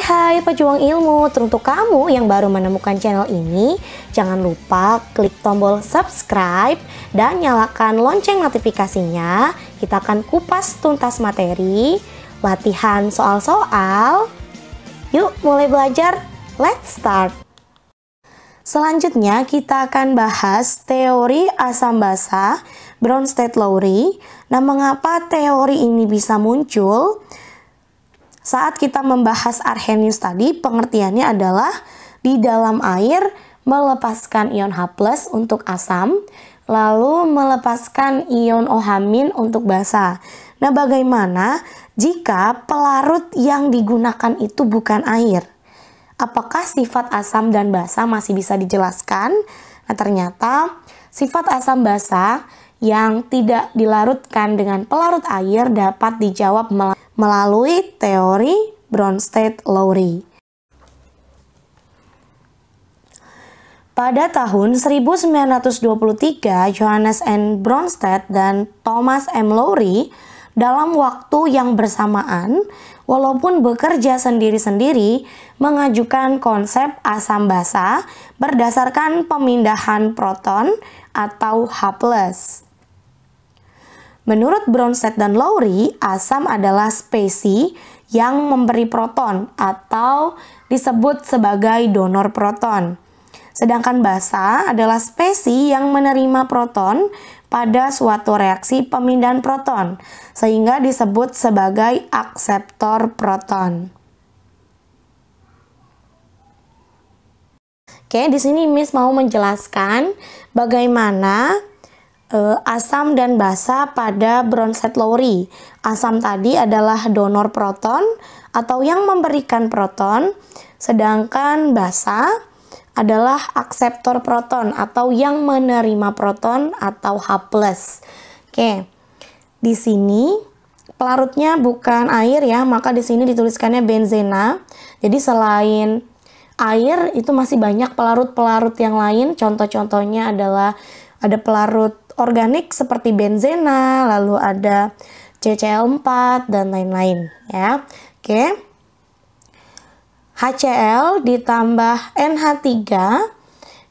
Hai pejuang ilmu, untuk kamu yang baru menemukan channel ini, jangan lupa klik tombol subscribe dan nyalakan lonceng notifikasinya. Kita akan kupas tuntas materi, latihan soal-soal. Yuk mulai belajar, let's start. Selanjutnya kita akan bahas teori asam basa Bronsted-Lowry. Nah, mengapa teori ini bisa muncul? Saat kita membahas Arrhenius tadi, pengertiannya adalah di dalam air melepaskan ion H+ untuk asam, lalu melepaskan ion OH- untuk basa. Nah, bagaimana jika pelarut yang digunakan itu bukan air? Apakah sifat asam dan basa masih bisa dijelaskan? Nah, ternyata sifat asam basa yang tidak dilarutkan dengan pelarut air dapat dijawab melalui teori Bronsted-Lowry. Pada tahun 1923, Johannes N. Bronsted dan Thomas M. Lowry dalam waktu yang bersamaan, walaupun bekerja sendiri-sendiri, mengajukan konsep asam basa berdasarkan pemindahan proton atau H+. Menurut Bronsted dan Lowry, asam adalah spesies yang memberi proton atau disebut sebagai donor proton. Sedangkan basa adalah spesies yang menerima proton pada suatu reaksi pemindahan proton, sehingga disebut sebagai akseptor proton. Oke, di sini Miss mau menjelaskan bagaimana asam dan basa pada Bronsted-Lowry. Asam tadi adalah donor proton atau yang memberikan proton, sedangkan basa adalah akseptor proton atau yang menerima proton atau H+. Oke. Di sini pelarutnya bukan air ya, maka di sini dituliskannya benzena. Jadi selain air itu masih banyak pelarut-pelarut yang lain. Contoh-contohnya adalah ada pelarut organik seperti benzena, lalu ada CCl4 dan lain-lain ya. Oke. HCl ditambah NH3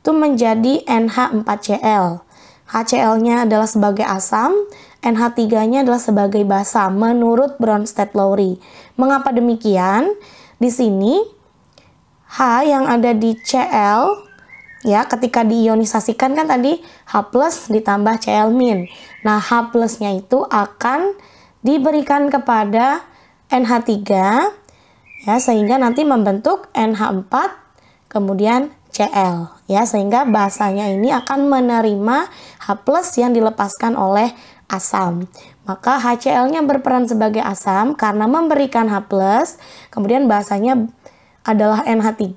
itu menjadi NH4Cl. HCl-nya adalah sebagai asam, NH3-nya adalah sebagai basa menurut Bronsted-Lowry. Mengapa demikian? Di sini H yang ada di Cl ya, ketika diionisasikan kan tadi H+ ditambah Cl-. Nah, H+-nya itu akan diberikan kepada NH3 ya, sehingga nanti membentuk NH4 kemudian Cl ya, sehingga basanya ini akan menerima H+ yang dilepaskan oleh asam. Maka HCl-nya berperan sebagai asam karena memberikan H+, kemudian basanya adalah NH3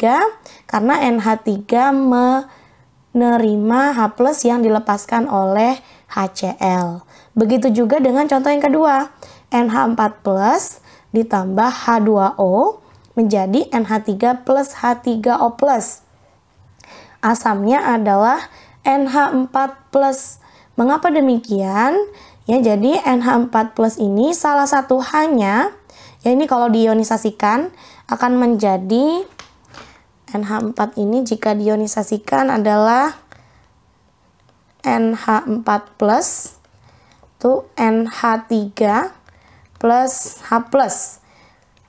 karena NH3 menerima H+ yang dilepaskan oleh HCl. Begitu juga dengan contoh yang kedua, NH4+ ditambah H2O menjadi NH3 plus H3O+. Asamnya adalah NH4+. Mengapa demikian? Ya, jadi NH4+ ini salah satu H-nya, ya ini kalau diionisasikan akan menjadi NH4 ini jika diionisasikan adalah NH4+ itu NH3 plus H+.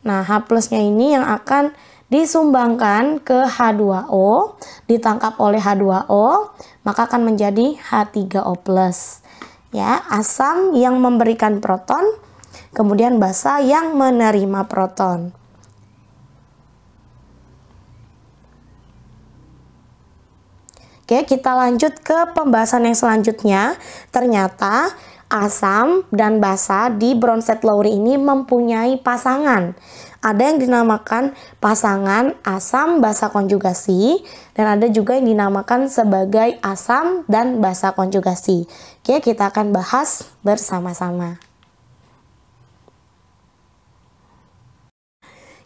Nah, H+-nya ini yang akan disumbangkan ke H2O, ditangkap oleh H2O, maka akan menjadi H3O+. Ya, asam yang memberikan proton, kemudian basa yang menerima proton. Oke, kita lanjut ke pembahasan yang selanjutnya. Ternyata asam dan basa di Bronsted-Lowry ini mempunyai pasangan. Ada yang dinamakan pasangan asam basa konjugasi dan ada juga yang dinamakan sebagai asam dan basa konjugasi. Oke, kita akan bahas bersama-sama.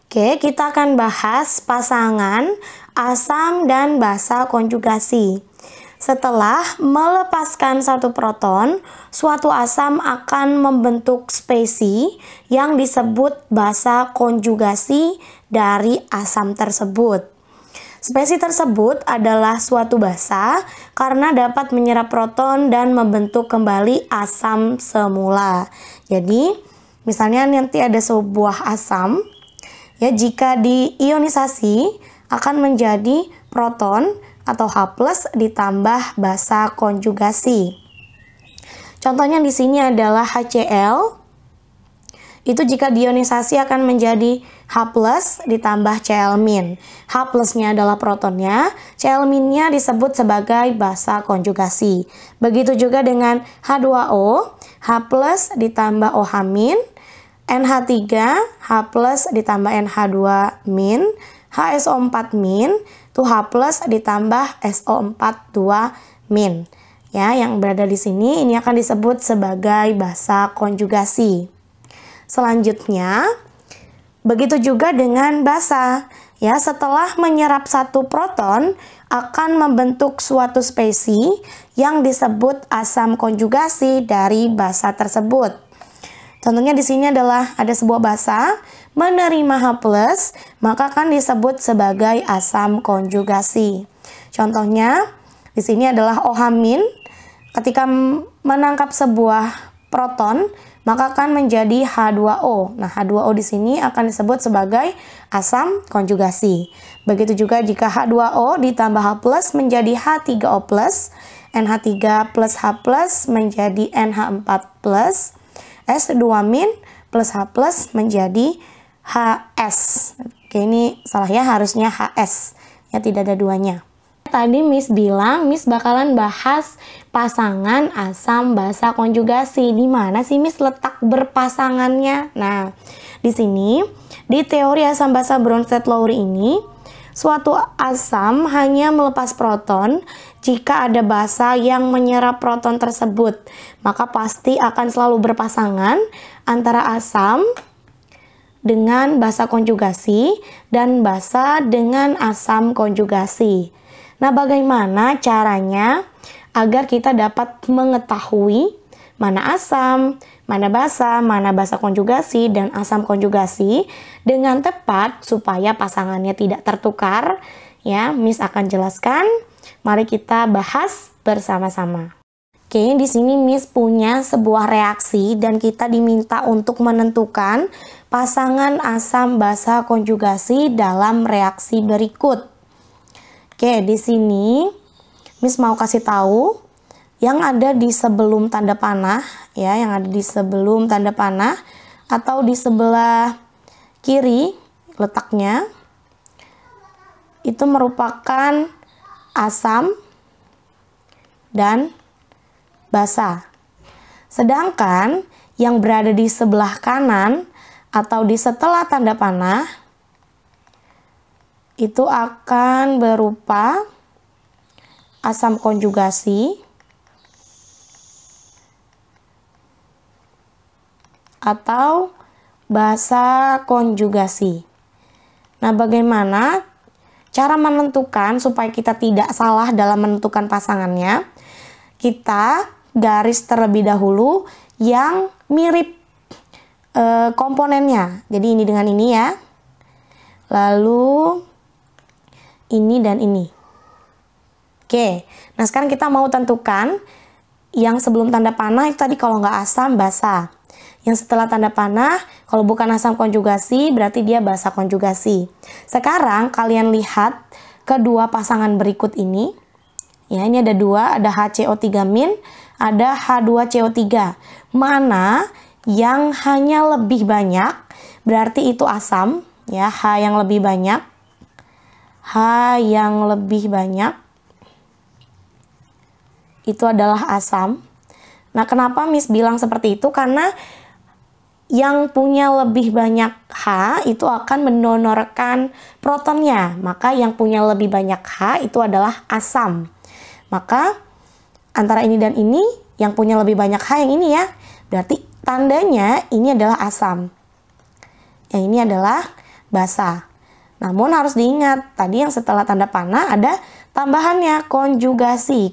Oke, kita akan bahas pasangan asam dan basa konjugasi. Setelah melepaskan satu proton, suatu asam akan membentuk spesi yang disebut basa konjugasi dari asam tersebut. Spesi tersebut adalah suatu basa karena dapat menyerap proton dan membentuk kembali asam semula. Jadi, misalnya nanti ada sebuah asam, ya jika diionisasi akan menjadi proton atau H+ ditambah basa konjugasi. Contohnya di sini adalah HCl. Itu jika diionisasi akan menjadi H+ ditambah Cl-. H+-nya adalah protonnya, Cl-nya disebut sebagai basa konjugasi. Begitu juga dengan H2O, H+ ditambah OH-, NH3, H+ ditambah NH2-, HSO4- itu H+ ditambah SO42-. Ya, yang berada di sini ini akan disebut sebagai basa konjugasi. Selanjutnya, begitu juga dengan basa. Ya, setelah menyerap satu proton akan membentuk suatu spesi yang disebut asam konjugasi dari basa tersebut. Contohnya di sini adalah ada sebuah basa menerima H+, maka akan disebut sebagai asam konjugasi. Contohnya di sini adalah OH- ketika menangkap sebuah proton maka akan menjadi H2O. Nah, H2O di sini akan disebut sebagai asam konjugasi. Begitu juga jika H2O ditambah H+ menjadi H3O+, NH3 plus H+ menjadi NH4+, S2- plus H+ menjadi HS. Oke, ini salah ya, harusnya HS. Ya, tidak ada duanya. Tadi Miss bilang Miss bakalan bahas pasangan asam basa konjugasi. Di mana sih Miss letak berpasangannya? Nah, di sini di teori asam basa Bronsted-Lowry ini, suatu asam hanya melepas proton jika ada basa yang menyerap proton tersebut. Maka pasti akan selalu berpasangan antara asam dengan basa konjugasi dan basa dengan asam konjugasi. Nah, bagaimana caranya agar kita dapat mengetahui mana asam, mana basa konjugasi, dan asam konjugasi dengan tepat supaya pasangannya tidak tertukar? Ya, Miss akan jelaskan. Mari kita bahas bersama-sama. Oke, di sini Miss punya sebuah reaksi dan kita diminta untuk menentukan pasangan asam basa konjugasi dalam reaksi berikut. Oke, di sini Miss mau kasih tahu yang ada di sebelum tanda panah, ya, yang ada di sebelum tanda panah atau di sebelah kiri letaknya itu merupakan asam dan basa. Sedangkan yang berada di sebelah kanan atau di setelah tanda panah itu akan berupa asam konjugasi atau basa konjugasi. Nah, bagaimana cara menentukan supaya kita tidak salah dalam menentukan pasangannya? Kita garis terlebih dahulu yang mirip komponennya. Jadi ini dengan ini ya. Lalu ini dan ini. Oke, nah sekarang kita mau tentukan yang sebelum tanda panah itu tadi kalau nggak asam basa. Yang setelah tanda panah kalau bukan asam konjugasi berarti dia basa konjugasi. Sekarang kalian lihat kedua pasangan berikut ini. Ya, ini ada dua, ada HCO3-, ada H2CO3. Mana yang hanya lebih banyak berarti itu asam, ya, H yang lebih banyak. H yang lebih banyak itu adalah asam. Nah, kenapa Miss bilang seperti itu? Karena yang punya lebih banyak H itu akan mendonorkan protonnya. Maka yang punya lebih banyak H itu adalah asam. Maka antara ini dan ini yang punya lebih banyak H yang ini ya. Berarti tandanya ini adalah asam. Yang ini adalah basa. Namun harus diingat, tadi yang setelah tanda panah ada tambahannya, konjugasi.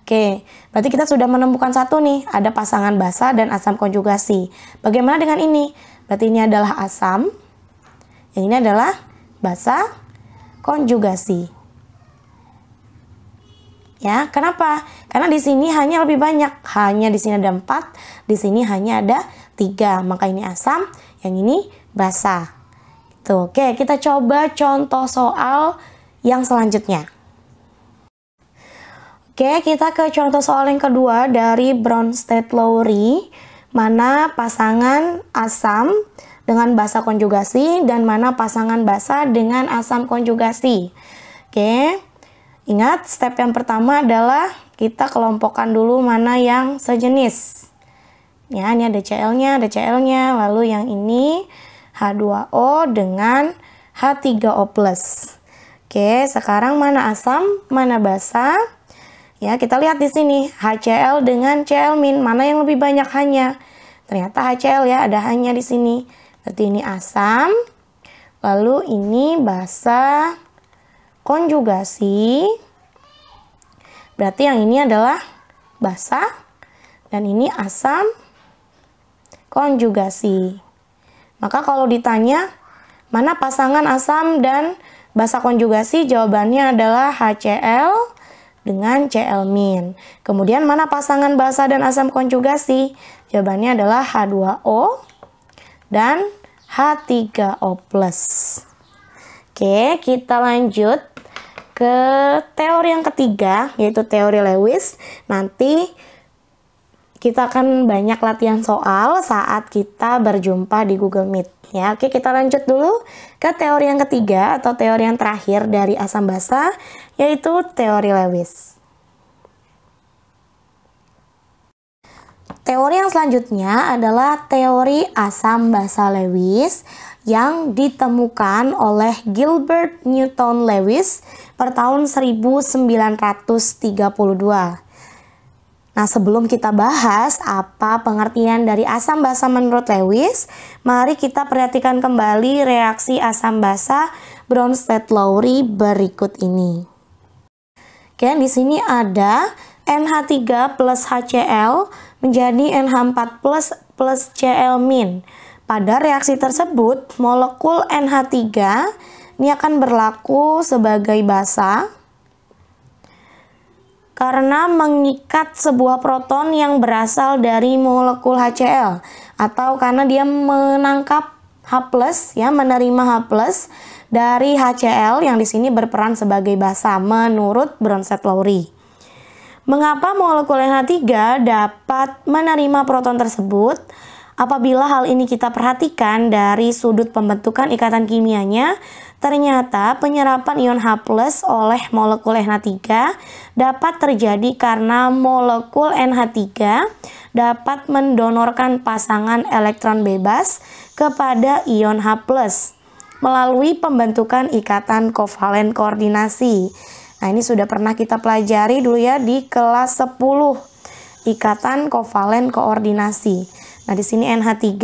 Oke, berarti kita sudah menemukan satu nih, ada pasangan basa dan asam konjugasi. Bagaimana dengan ini? Berarti ini adalah asam, yang ini adalah basa konjugasi. Ya, kenapa? Karena di sini hanya lebih banyak, hanya di sini ada 4, di sini hanya ada 3, maka ini asam, yang ini basa. Tuh, oke, kita coba contoh soal yang selanjutnya. Oke, kita ke contoh soal yang kedua dari Bronsted-Lowry, mana pasangan asam dengan basa konjugasi dan mana pasangan basa dengan asam konjugasi. Oke. Ingat, step yang pertama adalah kita kelompokkan dulu mana yang sejenis. Ya, ini ada Cl-nya, lalu yang ini H2O dengan H3O+. Oke, sekarang mana asam, mana basa? Ya, kita lihat di sini HCl dengan Cl-, mana yang lebih banyak hanya? Ternyata HCl ya, ada hanya di sini. Berarti ini asam, lalu ini basa konjugasi, berarti yang ini adalah basa dan ini asam konjugasi. Maka kalau ditanya mana pasangan asam dan basa konjugasi, jawabannya adalah HCl dengan Cl-. Kemudian mana pasangan basa dan asam konjugasi, jawabannya adalah H2O dan H3O+. Oke, kita lanjut ke teori yang ketiga, yaitu teori Lewis. Nanti kita akan banyak latihan soal saat kita berjumpa di Google Meet. Ya, oke, kita lanjut dulu ke teori yang ketiga atau teori yang terakhir dari asam basa, yaitu teori Lewis. Teori yang selanjutnya adalah teori asam basa Lewis yang ditemukan oleh Gilbert Newton Lewis per tahun 1932. Nah, sebelum kita bahas apa pengertian dari asam basa menurut Lewis, mari kita perhatikan kembali reaksi asam basa Bronsted-Lowry berikut ini. Oke, di sini ada NH3 plus HCl menjadi NH4 plus Cl-. Pada reaksi tersebut, molekul NH3 ini akan berlaku sebagai basa karena mengikat sebuah proton yang berasal dari molekul HCl, atau karena dia menangkap H+, ya, menerima H+ dari HCl yang di sini berperan sebagai basa menurut Bronsted-Lowry. Mengapa molekul NH3 dapat menerima proton tersebut? Apabila hal ini kita perhatikan dari sudut pembentukan ikatan kimianya, ternyata penyerapan ion H+ oleh molekul NH3 dapat terjadi karena molekul NH3 dapat mendonorkan pasangan elektron bebas kepada ion H+ melalui pembentukan ikatan kovalen koordinasi. Nah, ini sudah pernah kita pelajari dulu ya di kelas 10, ikatan kovalen koordinasi. Nah, di sini NH3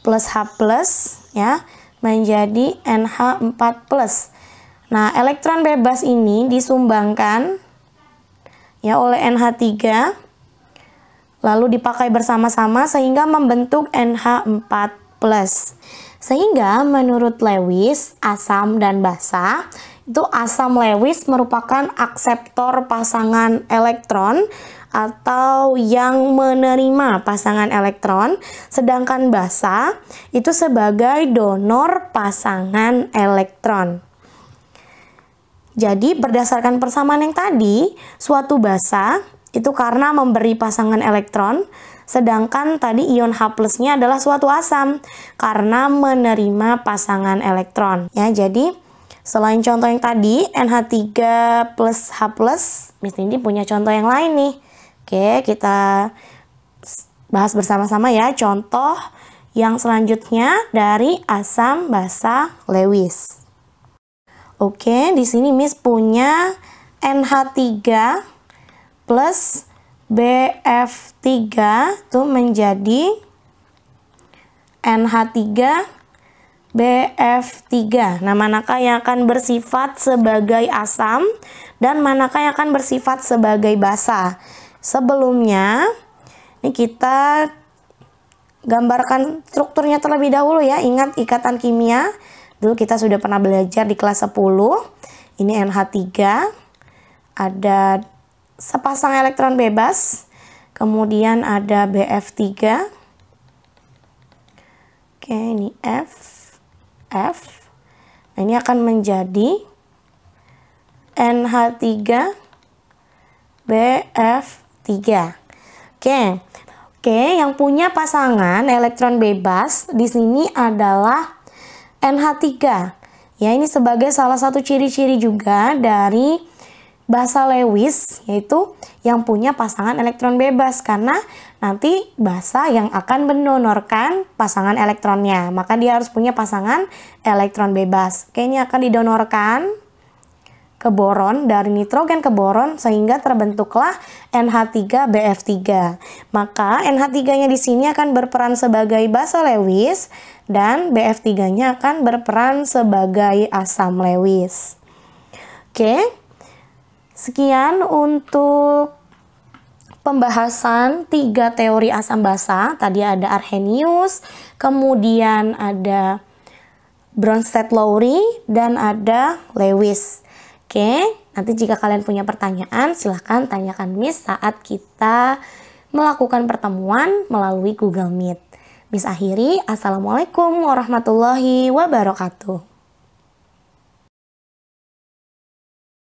plus H+ ya menjadi NH4+. Nah, elektron bebas ini disumbangkan ya oleh NH3 lalu dipakai bersama-sama sehingga membentuk NH4+. Sehingga menurut Lewis, asam dan basa itu asam Lewis merupakan akseptor pasangan elektron atau yang menerima pasangan elektron, sedangkan basa itu sebagai donor pasangan elektron. Jadi berdasarkan persamaan yang tadi, suatu basa itu karena memberi pasangan elektron, sedangkan tadi ion H+-nya adalah suatu asam karena menerima pasangan elektron. Ya, jadi selain contoh yang tadi NH3 plus H+, Miss Nindi punya contoh yang lain nih. Oke, kita bahas bersama-sama ya contoh yang selanjutnya dari asam basa Lewis. Oke, di sini Miss punya NH3 plus BF3 itu menjadi NH3 BF3. Nah, manakah yang akan bersifat sebagai asam dan manakah yang akan bersifat sebagai basa? Sebelumnya, ini kita gambarkan strukturnya terlebih dahulu ya. Ingat ikatan kimia. Dulu kita sudah pernah belajar di kelas 10. Ini NH3. Ada sepasang elektron bebas. Kemudian ada BF3. Oke, ini F. Nah, ini akan menjadi NH3 BF3. Oke, yang punya pasangan elektron bebas di sini adalah NH3. Ya, ini sebagai salah satu ciri-ciri juga dari basa Lewis, yaitu yang punya pasangan elektron bebas, karena nanti basa yang akan mendonorkan pasangan elektronnya, maka dia harus punya pasangan elektron bebas. Oke, ini akan didonorkan ke boron, dari nitrogen ke boron, sehingga terbentuklah NH3 BF3. Maka NH3-nya di sini akan berperan sebagai basa Lewis dan BF3-nya akan berperan sebagai asam Lewis. Oke. Sekian untuk pembahasan 3 teori asam basa. Tadi ada Arrhenius, kemudian ada Bronsted-Lowry, dan ada Lewis. Oke, nanti jika kalian punya pertanyaan, silahkan tanyakan Miss saat kita melakukan pertemuan melalui Google Meet. Miss akhiri, Assalamualaikum warahmatullahi wabarakatuh.